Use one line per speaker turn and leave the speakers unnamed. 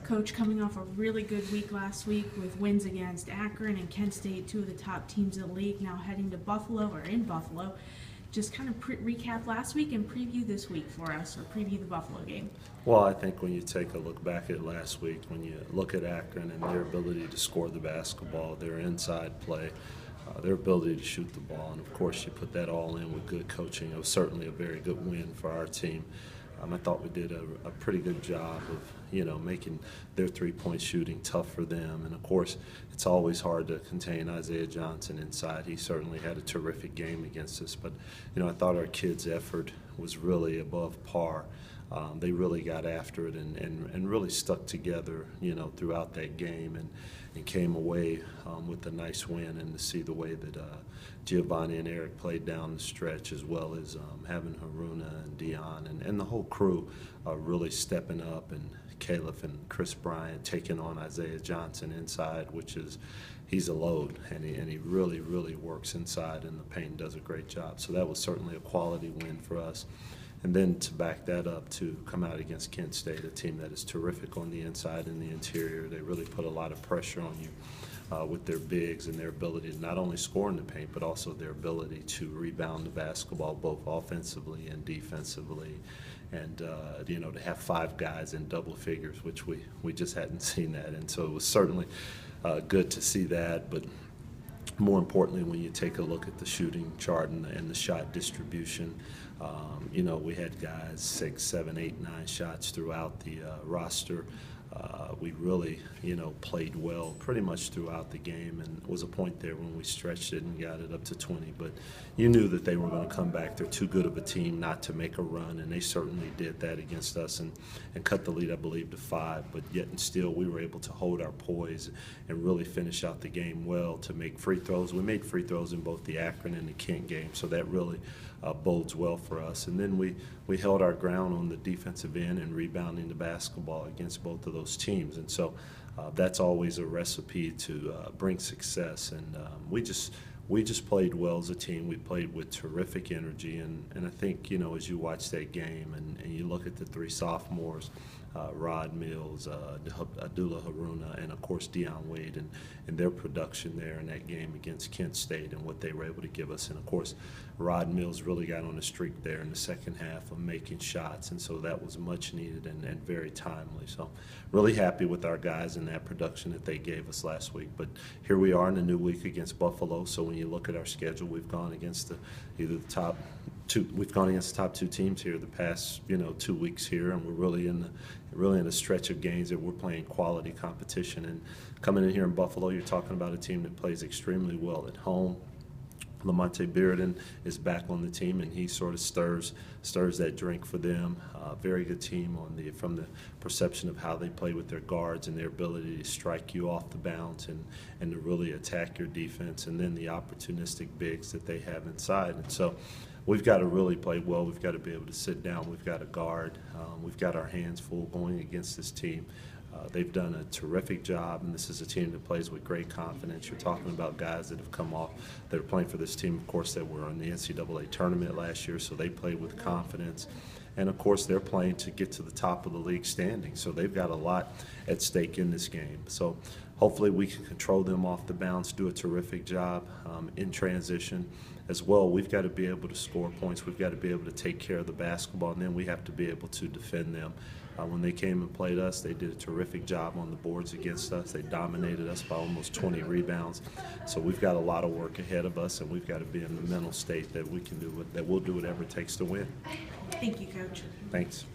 Coach, coming off a really good week last week with wins against Akron and Kent State, two of the top teams in the league, now heading to Buffalo or in Buffalo. Just kind of recap last week and preview this week for us, or preview the Buffalo game.
Well, I think when you take a look back at last week, when you look at Akron and their ability to score the basketball, their inside play, their ability to shoot the ball, and of course you put that all in with good coaching, it was certainly a very good win for our team. I thought we did a pretty good job of, making their three-point shooting tough for them. And, of course, it's always hard to contain Isaiah Johnson inside. He certainly had a terrific game against us. But, I thought our kids' effort was really above par. They really got after it and really stuck together, throughout that game and came away with a nice win. And to see the way that Giovanni and Eric played down the stretch, as well as having Haruna and Dion and the whole crew really stepping up, and Caleb and Chris Bryant taking on Isaiah Johnson inside, which is he's a load, and he really, really works inside in the paint and does a great job. So that was certainly a quality win for us. And then to back that up, to come out against Kent State, a team that is terrific on the inside and the interior. They really put a lot of pressure on you with their bigs and their ability to not only score in the paint, but also their ability to rebound the basketball both offensively and defensively. And, to have five guys in double figures, which we just hadn't seen that. And so it was certainly good to see that. But more importantly, when you take a look at the shooting chart and the shot distribution, we had guys 6, 7, 8, 9 shots throughout the roster. We really, played well pretty much throughout the game, and it was a point there when we stretched it and got it up to 20. But you knew that they were going to come back. They're too good of a team not to make a run, and they certainly did that against us and cut the lead, I believe, to 5. But yet and still, we were able to hold our poise and really finish out the game well to make free throws. We made free throws in both the Akron and the Kent game, so that really bodes well for us. And then we held our ground on the defensive end and rebounding the basketball against both of those teams. And so that's always a recipe to bring success. And we just played well as a team. We played with terrific energy. And I think, as you watch that game and you look at the three sophomores, Rod Mills, Abdullah Haruna, and of course Dion Wade, and their production there in that game against Kent State and what they were able to give us. And of course, Rod Mills really got on a streak there in the second half of making shots, and so that was much needed and very timely. So really happy with our guys and that production that they gave us last week. But here we are in a new week against Buffalo. So when you look at our schedule, we've gone against either the top two. We've gone against the top two teams here the past 2 weeks here, and we're really in a stretch of games that we're playing quality competition. And coming in here in Buffalo, you're talking about a team that plays extremely well at home. Lamonte Bearden is back on the team, and he sort of stirs that drink for them. Very good team from the perception of how they play with their guards and their ability to strike you off the bounce and to really attack your defense, and then the opportunistic bigs that they have inside. And so we've got to really play well. We've got to be able to sit down. We've got to guard. We've got our hands full going against this team. They've done a terrific job, and this is a team that plays with great confidence. You're talking about guys that have come off, that are playing for this team, of course, that were in the NCAA tournament last year, so they play with confidence. And, of course, they're playing to get to the top of the league standing, so they've got a lot at stake in this game. So hopefully we can control them off the bounce, do a terrific job in transition. As well, we've got to be able to score points. We've got to be able to take care of the basketball, and then we have to be able to defend them. When they came and played us, they did a terrific job on the boards against us. They dominated us by almost 20 rebounds. So we've got a lot of work ahead of us, and we've got to be in the mental state that we'll do whatever it takes to win.
Thank you, Coach.
Thanks.